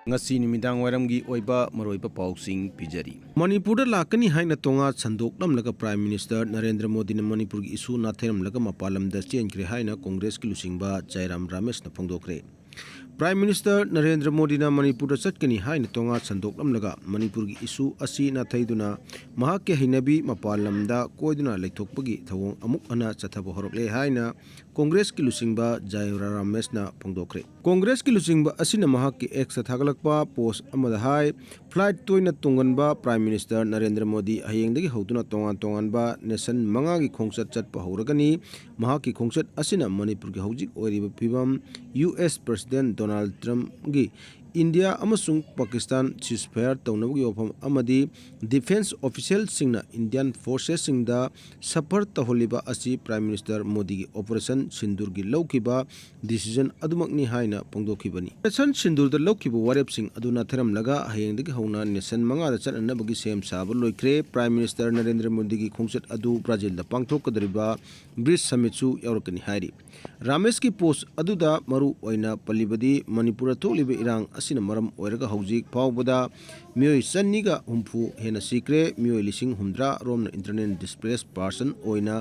ngasi numidang wairamgi oiba maroiba pausing pijari Manipur da lakani haina tonga sandoklam laga Prime Minister Narendra Modi na Manipur gi isu natheram laga mapalam da chenkre haina Congress ki lusingba Jairam Ramesh na phongdokre Prime Minister Narendra Modi na Manipur da chatkani haina tonga sandoklam laga Manipur gi isu asi na thaiduna mahak ke hinabi mapalam da koiduna leithokpagi thawong amuk ana chathaba horokle haina Congress ki lusingba Jairam Ramesh na phongdokre Congress ki lusingba asina mahak ki ex thagalakpa post amada hai flight toina tunganba Prime Minister Narendra Modi hayengdagi hoduna tongan ba nation manga gi khongchat chatpa horagani mahak ki khongchat asina Manipur gi hojik oiriba phibam US President Donald Trump gi India amasung Pakistan ceasefire taunabagi ofam amadi defense official singna Indian forces singda support taholiba asi Prime Minister Modi gi operation sindur gi lawkiba decision adumakni haina pongdokhibani operation sindur da lawkiba warep sing aduna theram laga hayengdagi hona nation manga da chananabagi sem saba loikre Prime Minister Narendra Modi gi khongchat adu Brazil da pangthokadriba bridge summit su yaurakani hairi Ramesh ki post aduda maru oina palibadi Manipur tholiba irang asina maram oiraga hojik phawbada mioi sanniga humfu hena sikre mioi lising humdra romna internet displaced person oina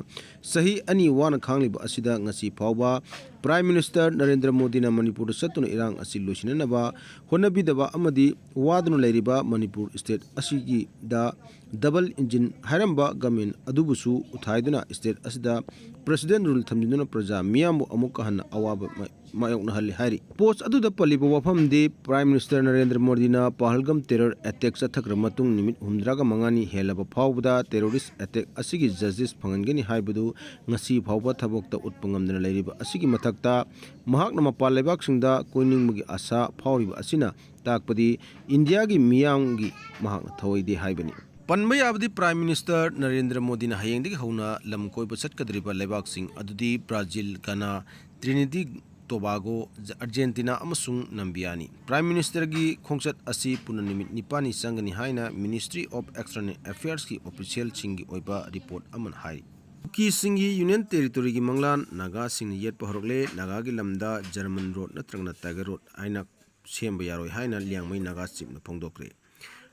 sahi ani wana khangliba asida ngasi phawba Prime Minister Narendra Modi na Manipur satuna irang asi losinanaba honabidaba amadi wadunu leiriba Manipur state asigi da double engine haramba government adubusu uthaiduna state asida president rule thamdina praja miyamu amuka hanna awaba mayokna halli hari post aduda paliba wafam de Prime Minister Narendra Modi na Pahalgam terror attack sathakra matung nimit humdraga mangani helaba phawbada terrorist attack asigi justice phangangeni haibadu ngasi phawba thabokta utpangamdana leiriba asigi mathakta mahakna mapal lebak singda koiningmugi asa phawriba asina takpadi India gi miyamgi mahakna thawaide haibani Panba yabdi Prime Minister Narendra Modi na hayengdagi hona lamkoiba chatkadriba leibak sing adudi Brazil Ghana Trinity Tobago Argentina amasung Nambiani Prime Minister gi khongchat asi punanimit nipani sangani haina Ministry of External Affairs ki official singi oiba report aman hai ki singi Union Territory gi manglan naga sing yet pahrokle naga gi lamda German road natrangna Tiger road aina semba yaroi haina liangmai naga chipna phongdokre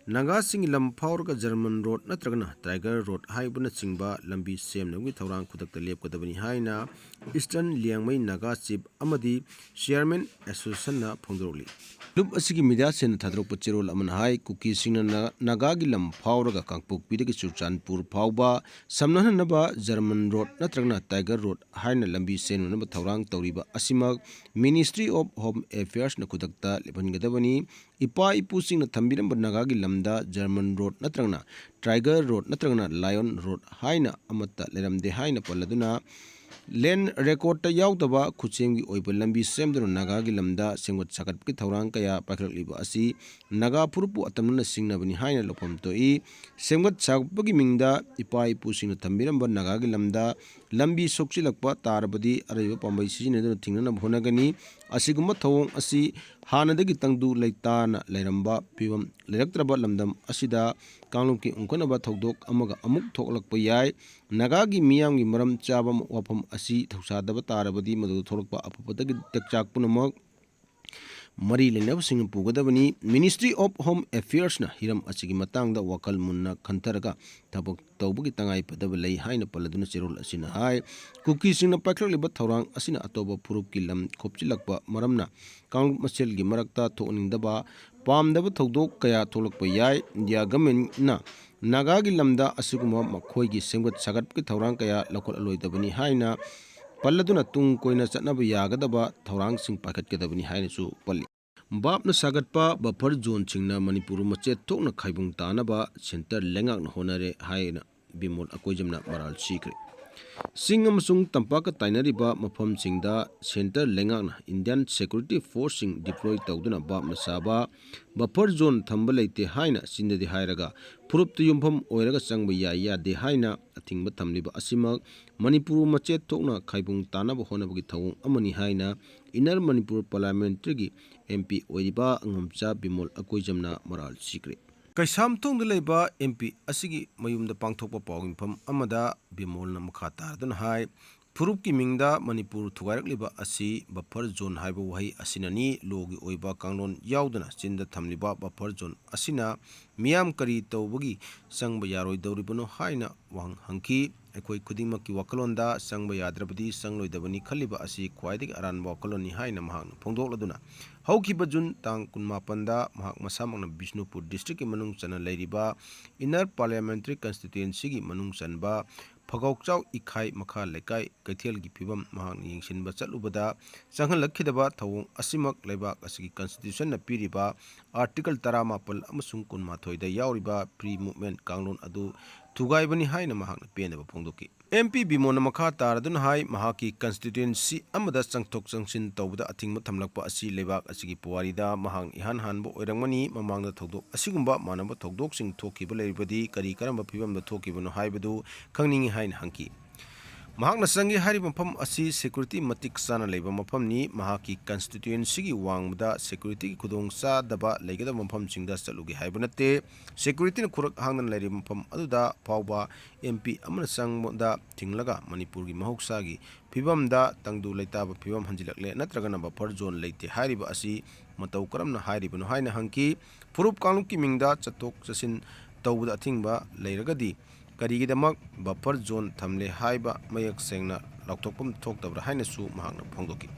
Naga sing lam phawrga German road natragana Tiger road haibuna chingba lambi semnagi Thourang khudakta lepkadabani haina Eastern Liangmai Naga chief amadi chairman association na phongdorli Lub asigi media sen thadrok pachirol aman hai kuki singna naga gi lam phawrga kangpuk pidagi Churchanpur phawba samnana naba German road natragana Tiger road haina lambi senna ba Thourang tawriba asimak Ministry of Home Affairs na khudakta lephangadabani ipa ipu singna thambiramba naga gi lamda German road natragana Tiger road natragana Lion road haina amatta leramde haina palladuna len record ta yaudaba khuchemgi oiba lambi semduna naga gi lamda sengwat sakat ki Thourang kaya pakrakliba asi naga purpu atamna singnabani haina lopam toi sengwat sakpagi mingda ipa ipu singna thambiramba naga gi lamda lambi sokchilakpa tarbadi araiba pambai sijinaduna thingna bhonagani asigumba thawong asi hanadagi tangdu leitana leiramba pibam leiraktraba lamdam asida kanglumki ungkanaba thodok amaga amuk thoklakpa yai nagagi miyamgi maram chabam wafam asi thausadaba tarabadi madu thorokpa apapatagi tekchak punamak Mari Lenab Singh Pugadabani Ministry of Home Affairs na hiram asigi matangda wakal munna khantaraga thabok tawbugi tangai padaba lei haina paladuna chirol asina hai kuki singna pakhliba Thourang asina atoba phurup kilam khopchilakpa maramna kang masel gi marakta thoningdaba pamdaba thodok kaya tholakpa yai India government na naga gi lamda asiguma makhoi gi sengbat sagat ki Thourang kaya lokol aloidabani haina Palladuna tung koina Chatnaba yagadaba Thourang sing pakhatkedabani haina su palli Bapna sagatpa buffer zone chingna Manipur mache tokna khaibung tanaba center lengak na honare haina bimol akoijamna maral sikre Singam sung tampaka tainariba mafam singda center lengak Indian Security Force sing deploy tawduna bapna saba buffer zone thamba leite haina sindadi hairaga puruptu yumpham oiraga changba ya de haina athingba thamliba asimak Manipur mache tokna khaibung tanaba honabagi thawung amani haina Inner Manipur Parliamentary MP oiriba ngamcha bimol akoijamna maral sikre Kaisam tong leba MP asigi mayumda pangthokpa pawingpham amada bimolna makha tarduna hai ꯐꯨꯔꯨꯞ ꯀꯤ ꯃꯤꯡꯗ ꯃꯅꯤꯄꯨꯔ ꯊꯨꯒꯥꯏꯔꯛꯂꯤꯕ ꯑꯁꯤ buffer zone ꯍꯥꯏꯕ ꯋꯥꯍꯩ ꯑꯁꯤꯅꯅꯤ ꯂꯣꯒꯤ ꯑꯣꯏꯕ ꯀꯥꯡꯂꯣꯟ ꯌꯥꯎꯗꯅ ꯆꯤꯟꯗ ꯊꯝꯂꯤꯕ ꯕꯐꯔ ꯖꯣꯟ ꯑꯁꯤꯅ ꯃꯤꯌꯥꯝ ꯀꯔꯤ ꯇꯧꯕꯒꯤ ꯆꯪꯕ ꯌꯥꯔꯣꯏꯗꯧꯔꯤꯕꯅꯣ ꯍꯥꯏꯅ ꯋꯥꯍꯪ ꯍꯪꯈꯤ ꯑꯩꯈꯣꯏ ꯈꯨꯗꯤꯡꯃꯛꯀꯤ ꯋꯥꯈꯜꯂꯣꯟꯗ ꯆꯪꯕ ꯌꯥꯗ꯭ꯔꯕꯗꯤ ꯆꯪꯂꯣꯏꯗꯕꯅꯤ ꯈꯜꯂꯤꯕ ꯑꯁꯤ ꯈ꯭ꯋꯥꯏꯗꯒꯤ ꯑꯔꯥꯟꯕ ꯋꯥꯈꯜꯂꯣꯟꯅꯤ ꯍꯥꯏꯅ ꯃꯍꯥꯛꯅ ꯐꯣꯡꯗꯣꯛꯂꯗꯨꯅ ꯍꯧꯈꯤꯕ ꯖꯨꯟ ꯇꯥꯡ 28ꯗ ꯃꯍꯥꯛ ꯃꯁꯥꯃꯛꯅ ꯕꯤꯁꯅꯨꯄꯨꯔ ꯗꯤꯁꯇ꯭ꯔꯤꯛꯀꯤ ꯃꯅꯨꯡ ꯆꯟꯅ ꯂꯩꯔꯤꯕ ꯏꯟꯅꯔ ꯄꯥꯔꯂꯤꯌꯥꯃꯦꯟꯇꯔꯤ ꯀꯟꯁꯇꯤꯇ꯭ꯌꯨꯑꯦꯟꯁꯤꯒꯤ ꯃꯅꯨꯡ ꯆꯟꯕ ꯐꯒꯥꯎꯆꯥꯎ ꯏꯈꯥꯏ ꯃꯈꯥ ꯂꯩꯀꯥꯏ ꯀꯩꯊꯦꯜꯒꯤ ꯐꯤꯕꯝ ꯃꯍꯥꯛꯅ ꯌꯦꯡꯁꯤꯟꯕ ꯆꯠꯂꯨꯕꯗ ꯆꯪꯍꯜꯂꯛꯈꯤꯗꯕ ꯊꯧꯑꯣꯡ ꯑꯁꯤꯃꯛ ꯂꯩꯕꯥꯛ ꯑꯁꯤꯒꯤ ꯀꯟꯁꯇꯤꯇ꯭ꯌꯨꯁꯟꯅ ꯄꯤꯔꯤꯕ ꯑꯥꯔꯇꯤꯀꯜ 19 ꯑꯃꯁꯨꯡ 12ꯗ ꯌꯥꯎꯔꯤꯕ ꯐ꯭ꯔꯤ ꯃꯨꯚꯃꯦꯟꯠ ꯀꯥꯡꯂꯣꯟ ꯑꯗꯨ ꯊꯨꯒꯥꯏꯕꯅꯤ ꯍꯥꯏꯅ ꯃꯍꯥꯛꯅ ꯄꯦꯟꯗꯕ ꯐꯣꯡꯗꯣꯛꯈꯤ MP ꯕꯤꯃꯣꯟꯅ ꯃꯈꯥ ꯇꯥꯔꯗꯨꯅ ꯍꯥꯏ ꯃꯍꯥꯛꯀꯤ ꯀꯟꯁꯇꯤꯇ꯭ꯌꯨꯑꯦꯟꯁꯤ ꯑꯃꯗ ꯆꯪꯊꯣꯛ ꯆꯪꯁꯤꯟ ꯇꯧꯕꯗ ꯑꯊꯤꯡꯕ ꯊꯝꯂꯛꯄ ꯑꯁꯤ ꯂꯩꯕꯥꯛ ꯑꯁꯤꯒꯤ ꯄꯨꯋꯥꯔꯤꯗ ꯃꯍꯥꯛꯅ ꯏꯍꯥꯟ ꯍꯥꯟꯕ ꯑꯣꯏꯔꯝꯒꯅꯤ ꯃꯃꯥꯡꯗ ꯊꯧꯗꯣꯛ ꯑꯁꯤꯒꯨꯝꯕ ꯃꯥꯟꯅꯕ ꯊꯧꯗꯣꯛꯁꯤꯡ ꯊꯣꯛꯈꯤꯕ ꯂꯩꯔꯕꯗꯤ ꯀꯔꯝꯕ ꯐꯤꯕꯝꯗ ꯊꯣꯛꯈꯤꯕꯅꯣ ꯍꯥꯏꯕꯗꯨ ꯈꯪꯅꯤꯡꯏ ꯍꯥꯏꯅ ꯍꯪꯈꯤ ꯃꯍꯥꯛꯅ ꯆꯪꯒꯦ ꯍꯥꯏꯔꯤꯕ ꯃꯐꯝ ꯑꯁꯤ ꯁꯦꯀ꯭ꯌꯨꯔꯤꯇꯤ ꯃꯇꯤꯛ ꯆꯥꯅ ꯂꯩꯕ ꯃꯐꯝꯅꯤ ꯃꯍꯥꯛꯀꯤ ꯀꯟꯁꯇꯤꯇ꯭ꯌꯨꯑꯦꯟꯁꯤꯒꯤ ꯋꯥꯡꯃꯗ ꯁꯦꯀ꯭ꯌꯨꯔꯤꯇꯤꯒꯤ ꯈꯨꯗꯣꯡꯆꯥꯗꯕ ꯂꯩꯒꯗꯕ ꯃꯐꯝꯁꯤꯡꯗ ꯆꯠꯂꯨꯒꯦ ꯍꯥꯏꯕ ꯅꯠꯇꯦ ꯁꯦꯀ꯭ꯌꯨꯔꯤꯇꯤꯅ ꯈꯨꯔꯛ ꯍꯥꯡꯗꯅ ꯂꯩꯔꯤꯕ ꯃꯐꯝ ꯑꯗꯨꯗ ꯐꯥꯎꯕ MP ꯑꯃꯅ ꯆꯪꯕꯗ ꯊꯤꯡꯂꯒ ꯃꯅꯤꯄꯨꯔꯒꯤ ꯃꯍꯧꯁꯥꯒꯤ ꯐꯤꯕꯝꯗ ꯇꯪꯗꯨ ꯂꯩꯇꯥꯕ ꯐꯤꯕꯝ ꯍꯟꯖꯤꯜꯂꯛꯂꯦ ꯅꯠꯇ꯭ꯔꯒꯅ ꯕꯐꯔ ꯖꯣꯟ ꯂꯩꯇꯦ ꯍꯥꯏꯔꯤꯕ ꯑꯁꯤ ꯃꯇꯧ ꯀꯔꯝꯅ ꯍꯥꯏꯔꯤꯕꯅꯣ ꯍꯥꯏꯅ ꯍꯪꯈꯤ ꯐꯨꯔꯨꯞ ꯀꯥꯡꯂꯨꯞꯀꯤ ꯃꯤꯡꯗ ꯆꯠꯊꯣꯛ ꯆꯠꯁꯤꯟ ꯇꯧꯕꯗ ꯑꯊꯤꯡꯕ ꯂꯩꯔꯒꯗꯤ ꯀꯔꯤꯒꯤꯗꯃꯛ ꯕꯐꯔ ꯖꯣꯟ ꯊꯝꯂꯦ ꯍꯥꯏꯕ ꯃꯌꯦꯛ ꯁꯦꯡꯅ ꯂꯥꯎꯊꯣꯛꯐꯝ ꯊꯣꯛꯇꯕ꯭ꯔꯥ ꯍꯥꯏꯅꯁꯨ ꯃꯍꯥꯛꯅ ꯐꯣꯡꯗꯣꯛꯈꯤ